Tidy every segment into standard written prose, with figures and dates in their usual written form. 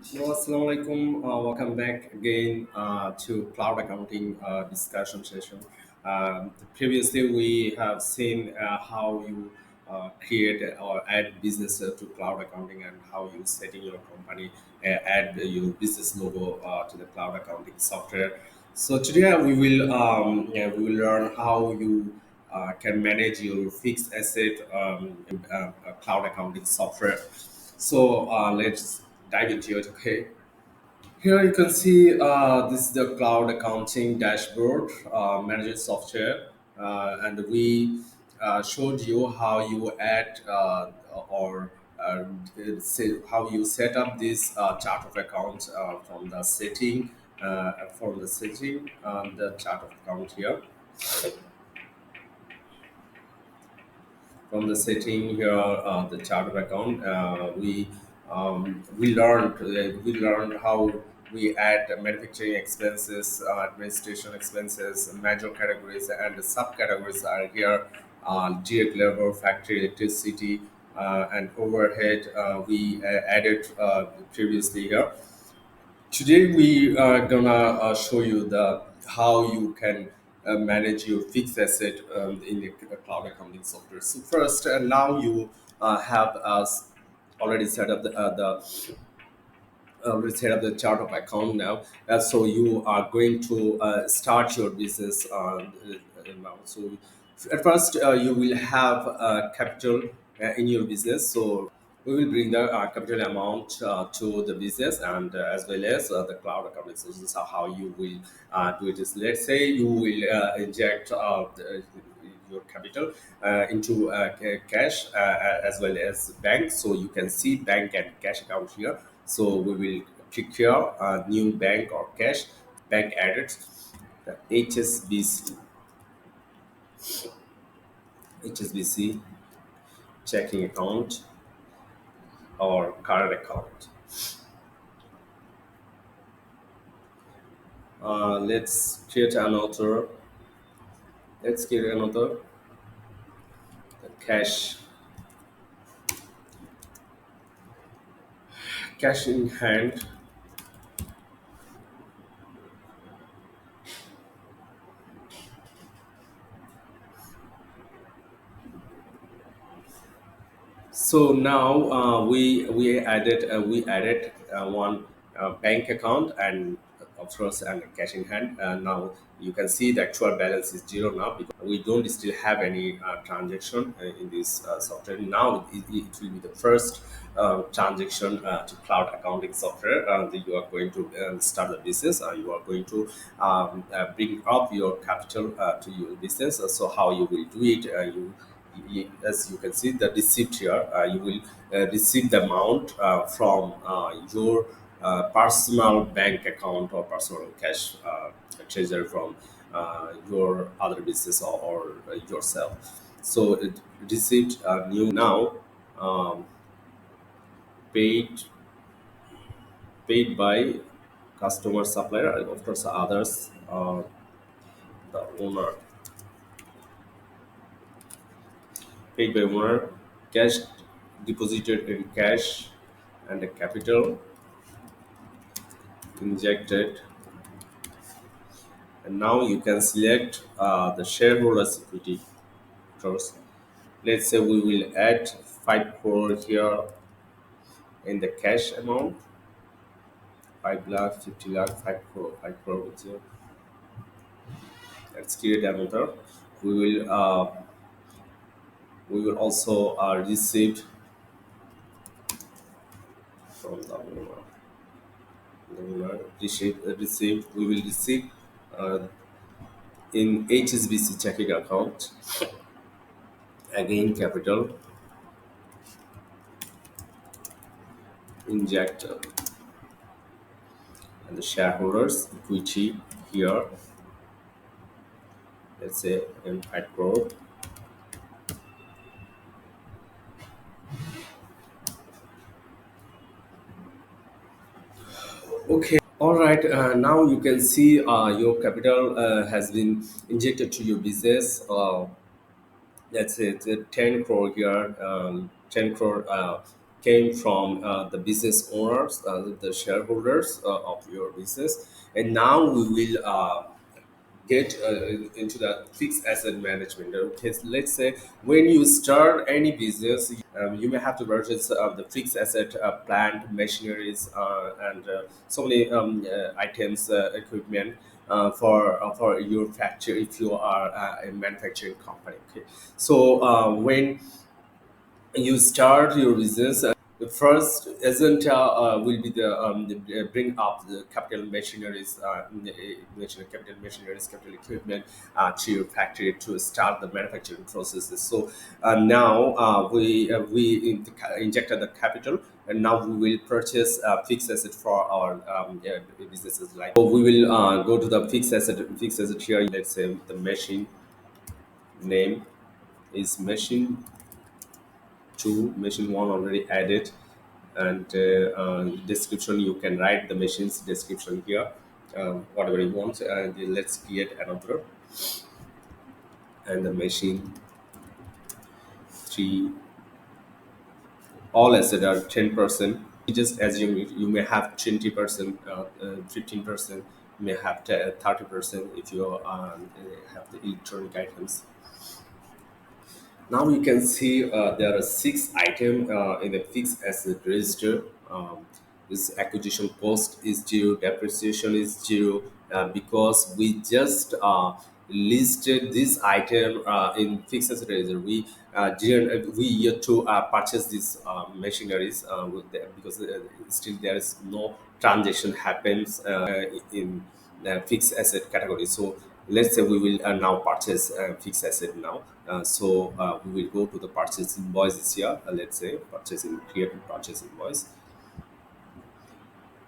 Assalamu alaikum. Welcome back again to cloud accounting discussion session. Previously, we have seen how you create or add business to cloud accounting and how you setting your company, add your business logo to the cloud accounting software. So today we will learn how you can manage your fixed asset cloud accounting software. So let's dive into it. Okay. Here you can see this is the cloud accounting dashboard manager software, and we showed you how you add or say how you set up this chart of account from the setting the chart of account here. From the setting here, the chart of account, we learned how we add manufacturing expenses, administration expenses, major categories, and the subcategories are here. Direct labor, factory electricity, and overhead. We added previously here. Today we are gonna show you the how you can manage your fixed asset in the cloud accounting software. So first, now you have already set up the chart of account now. So you are going to start your business now. So at first, you will have capital in your business. So we will bring the capital amount to the business and as well as the cloud accounting. So this is how you will do it. Is let's say you will inject your capital into cash as well as bank. So you can see bank and cash account here. So we will click here, new bank or cash, bank added, the HSBC checking account or current account. Let's create another. Let's create another cash cash in hand. So now we added one bank account and of course and cash in hand. Now you can see the actual balance is zero now because we don't still have any transaction in this software. Now it will be the first transaction to cloud accounting software that you are going to start the business. You are going to bring up your capital to your business. So how you will do it? As you can see the receipt here, you will receive the amount from your personal bank account or personal cash treasury from your other business or yourself. So it receipt new now, um, paid paid by customer, supplier, and of course others, the owner, paid by owner, cash deposited in cash, and the capital injected. And now you can select the shareholders equity. First, let's say we will add 5 crore here in the cash amount, 5 lakh, 50 lakh, 5 crore with you. Let's create another. We will we will also receive from the owner. Receive. We will receive uh, in HSBC checking account. Again, capital inject and the shareholders equity here. Let's say in 5 crore. Okay. All right. Now you can see your capital has been injected to your business. Let's say it's a 10 crore here, 10 crore came from the business owners, the shareholders of your business, and now we will get into the fixed asset management. Okay, so let's say when you start any business, you may have to purchase the fixed asset, plant, machineries, and so many items, equipment for your factory if you are a manufacturing company. Okay, so when you start your business, the first isn't will be the bring up the capital machineries, capital machineries, capital equipment to your factory to start the manufacturing processes. So now injected the capital, and now we will purchase fixed asset for our businesses. Like, so we will go to the fixed asset here. Let's say the machine name is machine 2, machine 1 already added, and description you can write the machine's description here, whatever you want, and let's create another, and the machine 3, all assets are 10%. You just assume you may have 20%, 15%, you may have 30% if you have the electronic items. Now you can see there are six items in the fixed asset register. This acquisition cost is zero, depreciation is zero, because we just listed this item in fixed asset register. We yet to purchase these machineries because still there is no transaction happens in fixed asset category. So let's say we will now purchase fixed asset now. We will go to the purchase invoices here. Let's say purchasing, create a purchase invoice.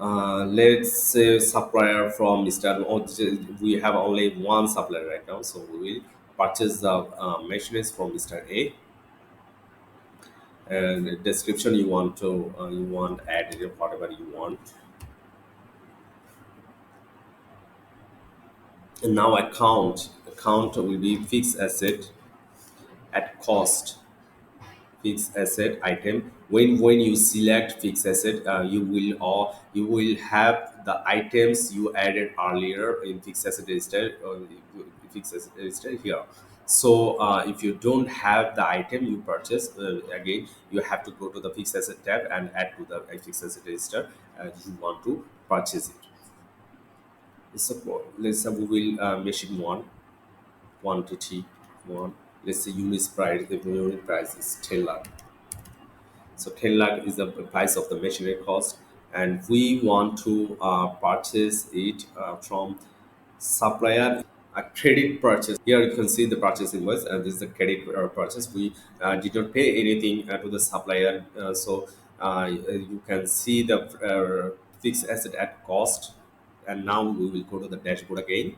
Let's say supplier from Mr. We have only one supplier right now, so we will purchase the machineries from Mr. A. And the description you want add whatever you want. And now account will be fixed asset at cost, fixed asset item. When you select fixed asset, you will have the items you added earlier in fixed asset register, or fixed asset register here. So if you don't have the item you purchase, again you have to go to the fixed asset tab and add to the fixed asset register you want to purchase it. Suppose let's say we will machine one quantity one. Let's say unit price. The unit price is 10 lakh. So 10 lakh is the price of the machinery cost, and we want to purchase it from supplier. A credit purchase. Here you can see the purchase invoice, and this is the credit purchase. We did not pay anything to the supplier, you can see the fixed asset at cost. And now we will go to the dashboard again.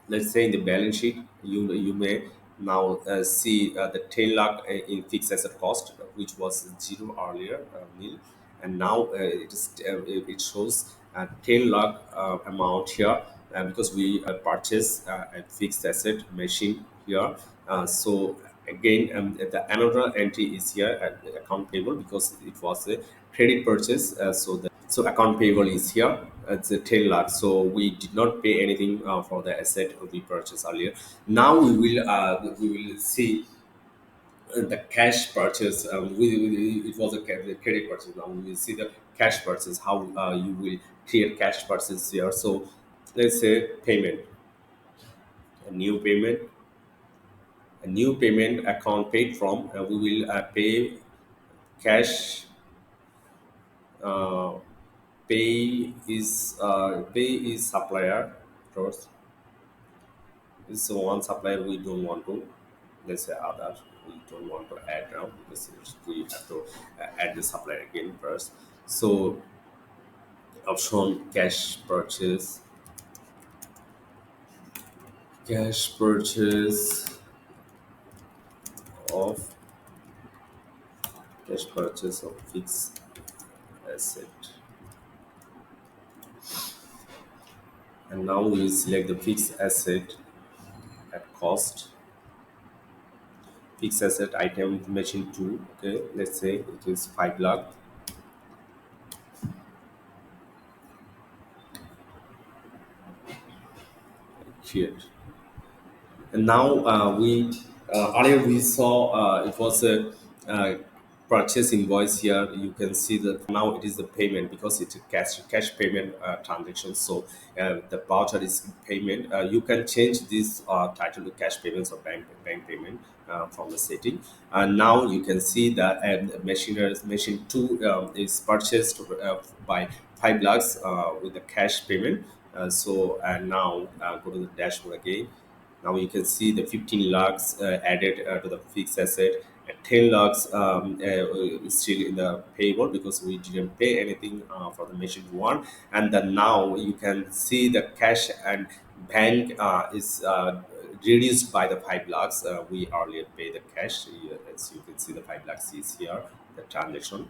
Let's say in the balance sheet, you may now see the 10 lakh in fixed asset cost, which was zero earlier, nil, and now it shows 10 lakh amount here, because we purchased a fixed asset machine here. So again, the another entry is here at the account payable because it was a credit purchase. So account payable is here. It's a 10 lakh. So we did not pay anything for the asset we purchased earlier. Now we will see the cash purchase. It was the credit purchase. Now we will see the cash purchase. How you will create cash purchase here. So let's say payment, a new payment, a new payment account paid from. We will cash. Uh, pay is supplier first. This is one supplier we don't want to, let's say other, we don't want to add now because we have to add the supplier again first. So option cash purchase of fixed asset. And now we select the fixed asset at cost. fixed asset item machine 2. Okay, let's say it is 5 lakh. Here. And now earlier we saw it was a purchase invoice. Here you can see that now it is the payment because it's a cash payment transaction. So the voucher is payment. You can change this title to cash payments or bank payment from the setting. And now you can see that machine 2 is purchased by 5 lakhs with the cash payment. So and now go to the dashboard again. Now you can see the 15 lakhs added to the fixed asset, and 10 lakhs is still in the payable because we didn't pay anything for the machine one. And then now you can see the cash and bank is reduced by the 5 lakhs. We earlier pay the cash. As you can see, the 5 lakhs is here. The transaction,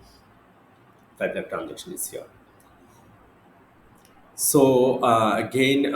5 lakh transaction is here. So again,